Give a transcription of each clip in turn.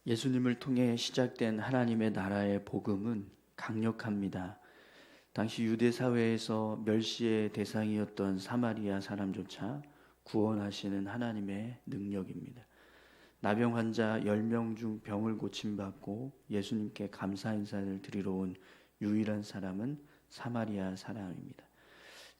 예수님을 통해 시작된 하나님의 나라의 복음은 강력합니다. 당시 유대 사회에서 멸시의 대상이었던 사마리아 사람조차 구원하시는 하나님의 능력입니다. 나병 환자 10명 중 병을 고침받고 예수님께 감사 인사를 드리러 온 유일한 사람은 사마리아 사람입니다.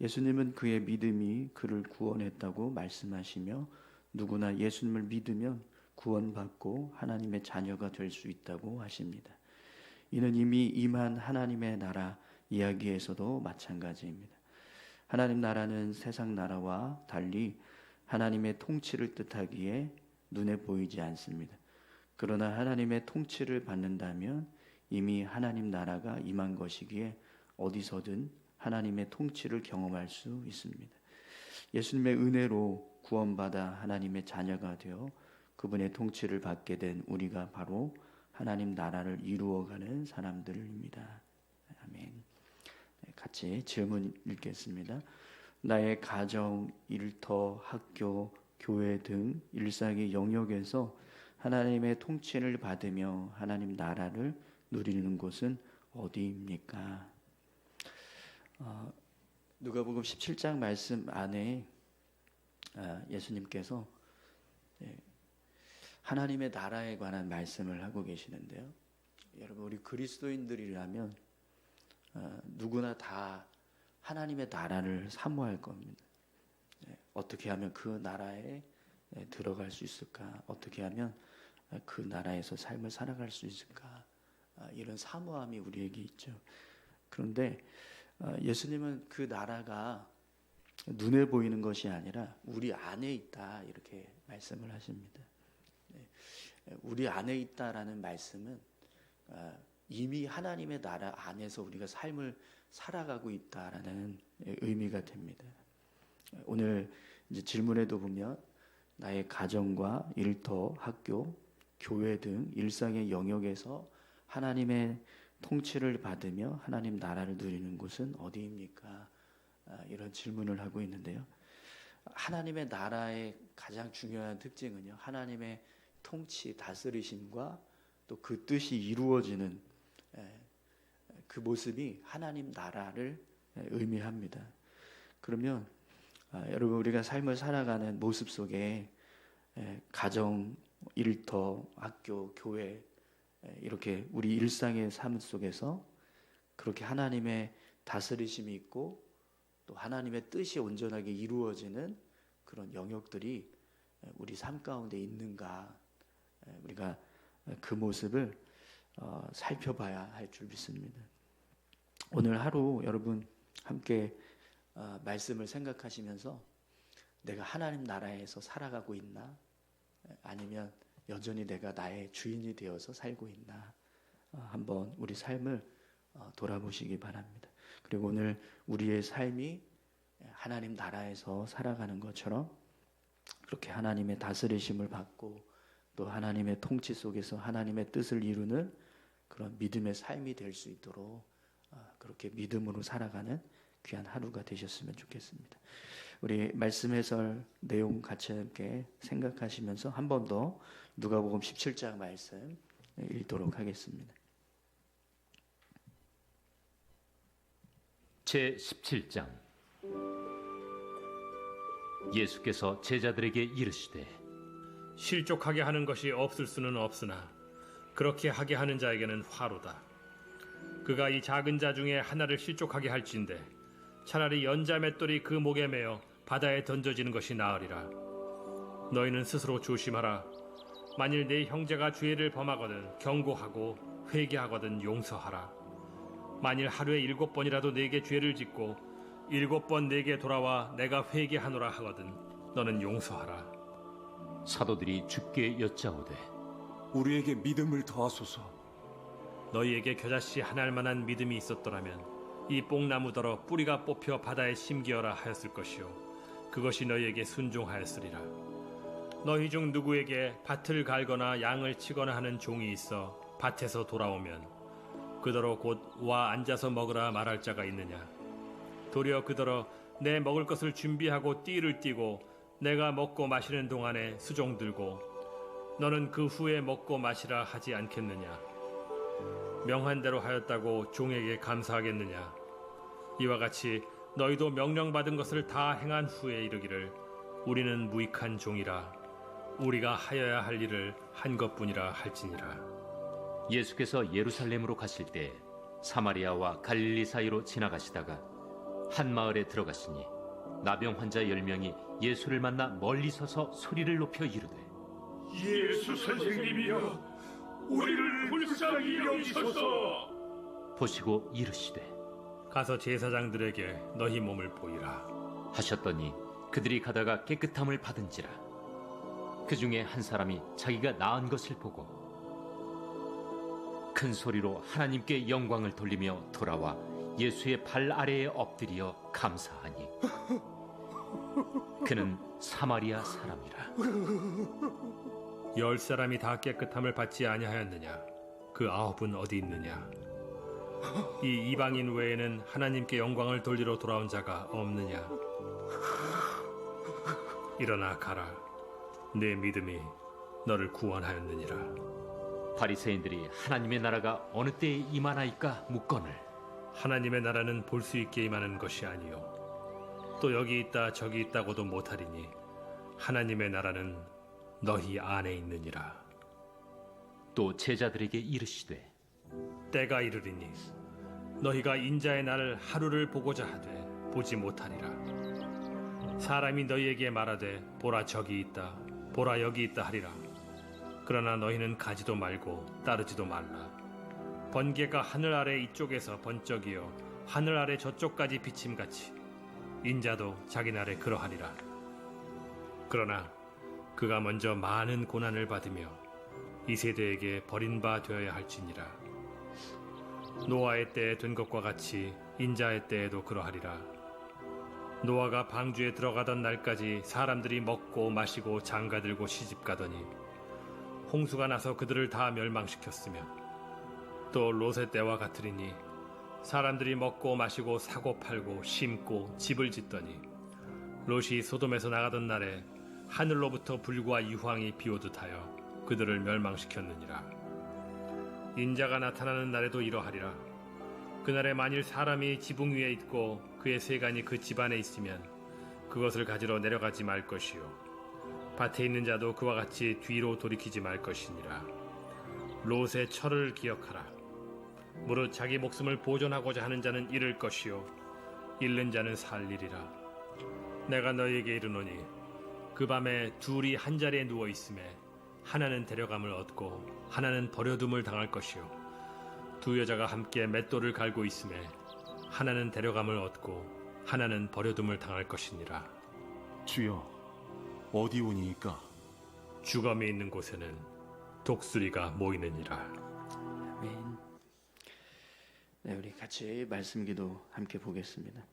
예수님은 그의 믿음이 그를 구원했다고 말씀하시며 누구나 예수님을 믿으면 구원받고 하나님의 자녀가 될 수 있다고 하십니다. 이는 이미 임한 하나님의 나라 이야기에서도 마찬가지입니다. 하나님 나라는 세상 나라와 달리 하나님의 통치를 뜻하기에 눈에 보이지 않습니다. 그러나 하나님의 통치를 받는다면 이미 하나님 나라가 임한 것이기에 어디서든 하나님의 통치를 경험할 수 있습니다. 예수님의 은혜로 구원받아 하나님의 자녀가 되어 그분의 통치를 받게 된 우리가 바로 하나님 나라를 이루어가는 사람들입니다. 아멘. 같이 질문 읽겠습니다. 나의 가정, 일터, 학교, 교회 등 일상의 영역에서 하나님의 통치를 받으며 하나님 나라를 누리는 곳은 어디입니까? 누가복음 17장 말씀 안에 예수님께서 하나님의 나라에 관한 말씀을 하고 계시는데요. 여러분, 우리 그리스도인들이라면 누구나 다 하나님의 나라를 사모할 겁니다. 어떻게 하면 그 나라에 들어갈 수 있을까? 어떻게 하면 그 나라에서 삶을 살아갈 수 있을까? 이런 사모함이 우리에게 있죠. 그런데 예수님은 그 나라가 눈에 보이는 것이 아니라 우리 안에 있다, 이렇게 말씀을 하십니다. 우리 안에 있다라는 말씀은 이미 하나님의 나라 안에서 우리가 삶을 살아가고 있다라는 의미가 됩니다. 오늘 이제 질문에도 보면 나의 가정과 일터, 학교, 교회 등 일상의 영역에서 하나님의 통치를 받으며 하나님 나라를 누리는 곳은 어디입니까? 이런 질문을 하고 있는데요. 하나님의 나라의 가장 중요한 특징은요, 하나님의 통치, 다스리심과 또 그 뜻이 이루어지는 그 모습이 하나님 나라를 의미합니다. 그러면 여러분, 우리가 삶을 살아가는 모습 속에 가정, 일터, 학교, 교회, 이렇게 우리 일상의 삶 속에서 그렇게 하나님의 다스리심이 있고 또 하나님의 뜻이 온전하게 이루어지는 그런 영역들이 우리 삶 가운데 있는가, 우리가 그 모습을 살펴봐야 할 줄 믿습니다. 오늘 하루 여러분 함께 말씀을 생각하시면서 내가 하나님 나라에서 살아가고 있나, 아니면 여전히 내가 나의 주인이 되어서 살고 있나, 한번 우리 삶을 돌아보시기 바랍니다. 그리고 오늘 우리의 삶이 하나님 나라에서 살아가는 것처럼 그렇게 하나님의 다스리심을 받고 또 하나님의 통치 속에서 하나님의 뜻을 이루는 그런 믿음의 삶이 될 수 있도록 그렇게 믿음으로 살아가는 귀한 하루가 되셨으면 좋겠습니다. 우리 말씀 해설 내용 같이 함께 생각하시면서 한 번 더 누가복음 17장 말씀 읽도록 하겠습니다. 제17장. 예수께서 제자들에게 이르시되 실족하게 하는 것이 없을 수는 없으나 그렇게 하게 하는 자에게는 화로다. 그가 이 작은 자 중에 하나를 실족하게 할진대 차라리 연자 맷돌이 그 목에 매어 바다에 던져지는 것이 나으리라. 너희는 스스로 조심하라. 만일 네 형제가 죄를 범하거든 경고하고 회개하거든 용서하라. 만일 하루에 7번이라도 네게 죄를 짓고 7번 네게 돌아와 내가 회개하노라 하거든 너는 용서하라. 사도들이 주께 여짜오되 우리에게 믿음을 더하소서. 너희에게 겨자씨 하나일 만한 믿음이 있었더라면 이 뽕나무더러 뿌리가 뽑혀 바다에 심기어라 하였을 것이요 그것이 너희에게 순종하였으리라. 너희 중 누구에게 밭을 갈거나 양을 치거나 하는 종이 있어 밭에서 돌아오면 그더러 곧 와 앉아서 먹으라 말할 자가 있느냐? 도리어 그더러 내 먹을 것을 준비하고 띠를 띠고 내가 먹고 마시는 동안에 수종 들고 너는 그 후에 먹고 마시라 하지 않겠느냐? 명한 대로 하였다고 종에게 감사하겠느냐? 이와 같이 너희도 명령받은 것을 다 행한 후에 이르기를 우리는 무익한 종이라 우리가 하여야 할 일을 한 것뿐이라 할지니라. 예수께서 예루살렘으로 가실 때 사마리아와 갈릴리 사이로 지나가시다가 한 마을에 들어가시니 나병 환자 10명이 예수를 만나 멀리 서서 소리를 높여 이르되 예수 선생님이여, 우리를 불쌍히 여기소서. 보시고 이르시되 가서 제사장들에게 너희 몸을 보이라. 하셨더니 그들이 가다가 깨끗함을 받은지라. 그 중에 한 사람이 자기가 나은 것을 보고 큰 소리로 하나님께 영광을 돌리며 돌아와 예수의 발 아래에 엎드려 감사하니 그는 사마리아 사람이라. 10사람이 다 깨끗함을 받지 아니하였느냐? 그 9은 어디 있느냐? 이 이방인 외에는 하나님께 영광을 돌리러 돌아온 자가 없느냐? 일어나 가라. 내 믿음이 너를 구원하였느니라. 바리새인들이 하나님의 나라가 어느 때에 임하나이까 묻거늘 하나님의 나라는 볼 수 있게 임하는 것이 아니요 또 여기 있다 저기 있다고도 못하리니 하나님의 나라는 너희 안에 있느니라. 또 제자들에게 이르시되 때가 이르리니 너희가 인자의 날을 하루를 보고자 하되 보지 못하리라. 사람이 너희에게 말하되 보라 저기 있다 보라 여기 있다 하리라. 그러나 너희는 가지도 말고 따르지도 말라. 번개가 하늘 아래 이쪽에서 번쩍이어 하늘 아래 저쪽까지 비침같이 인자도 자기 날에 그러하리라. 그러나 그가 먼저 많은 고난을 받으며 이 세대에게 버린 바 되어야 할지니라. 노아의 때에 된 것과 같이 인자의 때에도 그러하리라. 노아가 방주에 들어가던 날까지 사람들이 먹고 마시고 장가들고 시집가더니 홍수가 나서 그들을 다 멸망시켰으며 또 롯의 때와 같으리니 사람들이 먹고 마시고 사고 팔고 심고 집을 짓더니 롯이 소돔에서 나가던 날에 하늘로부터 불과 유황이 비오듯 하여 그들을 멸망시켰느니라. 인자가 나타나는 날에도 이러하리라. 그날에 만일 사람이 지붕 위에 있고 그의 세간이 그 집안에 있으면 그것을 가지러 내려가지 말 것이요 밭에 있는 자도 그와 같이 뒤로 돌이키지 말 것이니라. 롯의 철을 기억하라. 무릇 자기 목숨을 보존하고자 하는 자는 잃을 것이요 잃는 자는 살리리라. 내가 너희에게 이르노니 그 밤에 둘이 한 자리에 누워 있음에 하나는 데려감을 얻고 하나는 버려둠을 당할 것이요 두 여자가 함께 맷돌을 갈고 있음에 하나는 데려감을 얻고 하나는 버려둠을 당할 것이니라. 주여, 어디 오니이까? 주검이 있는 곳에는 독수리가 모이느니라. 아멘. 네, 우리 같이 말씀 기도 함께 보겠습니다.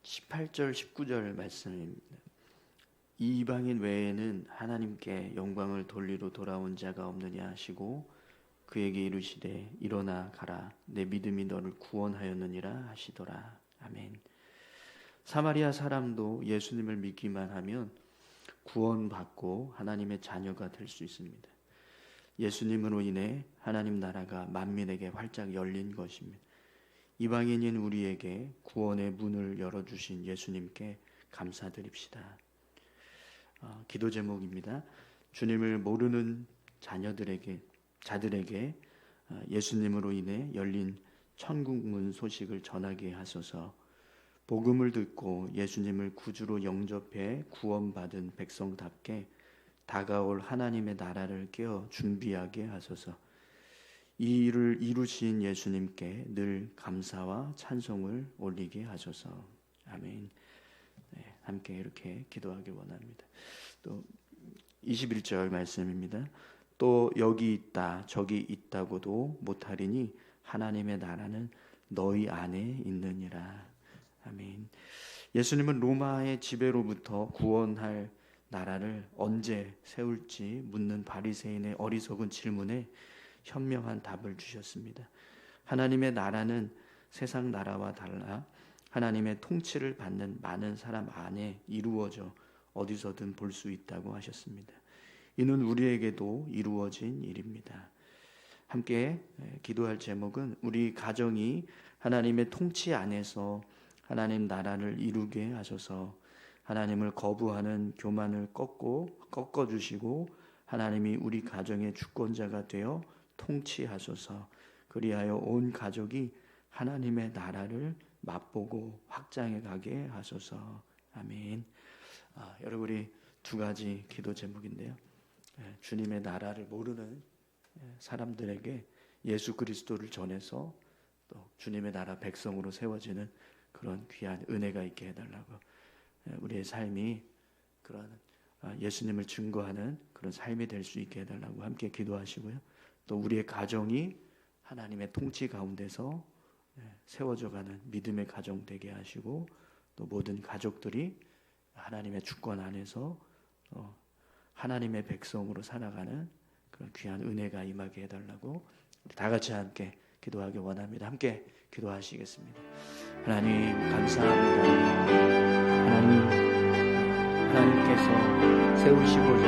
18절 19절 말씀입니다. 이 이방인 외에는 하나님께 영광을 돌리러 돌아온 자가 없느냐 하시고 그에게 이르시되 일어나 가라 내 믿음이 너를 구원하였느니라 하시더라. 아멘. 사마리아 사람도 예수님을 믿기만 하면 구원받고 하나님의 자녀가 될 수 있습니다. 예수님으로 인해 하나님 나라가 만민에게 활짝 열린 것입니다. 이방인인 우리에게 구원의 문을 열어주신 예수님께 감사드립시다. 기도 제목입니다. 주님을 모르는 자들에게 예수님으로 인해 열린 천국문 소식을 전하게 하소서. 복음을 듣고 예수님을 구주로 영접해 구원받은 백성답게 다가올 하나님의 나라를 깨어 준비하게 하소서. 이 일을 이루신 예수님께 늘 감사와 찬송을 올리게 하소서. 아멘. 네, 함께 이렇게 기도하길 원합니다. 또 21절 말씀입니다. 또 여기 있다 저기 있다고도 못하리니 하나님의 나라는 너희 안에 있느니라. 아멘. 예수님은 로마의 지배로부터 구원할 나라를 언제 세울지 묻는 바리새인의 어리석은 질문에 현명한 답을 주셨습니다. 하나님의 나라는 세상 나라와 달라 하나님의 통치를 받는 많은 사람 안에 이루어져 어디서든 볼 수 있다고 하셨습니다. 이는 우리에게도 이루어진 일입니다. 함께 기도할 제목은 우리 가정이 하나님의 통치 안에서 하나님 나라를 이루게 하셔서 하나님을 거부하는 교만을 꺾어주시고 하나님이 우리 가정의 주권자가 되어 통치하소서. 그리하여 온 가족이 하나님의 나라를 맛보고 확장해 가게 하소서. 아멘. 여러분, 우리 두 가지 기도 제목인데요. 주님의 나라를 모르는 사람들에게 예수 그리스도를 전해서 또 주님의 나라 백성으로 세워지는 그런 귀한 은혜가 있게 해달라고, 우리의 삶이 그런 예수님을 증거하는 그런 삶이 될 수 있게 해달라고 함께 기도하시고요. 또 우리의 가정이 하나님의 통치 가운데서 세워져가는 믿음의 가정 되게 하시고, 또 모든 가족들이 하나님의 주권 안에서 하나님의 백성으로 살아가는 그런 귀한 은혜가 임하게 해달라고 다 같이 함께 기도하기 원합니다. 함께 기도하시겠습니다. 하나님 감사합니다. 하나님께서 세우시고자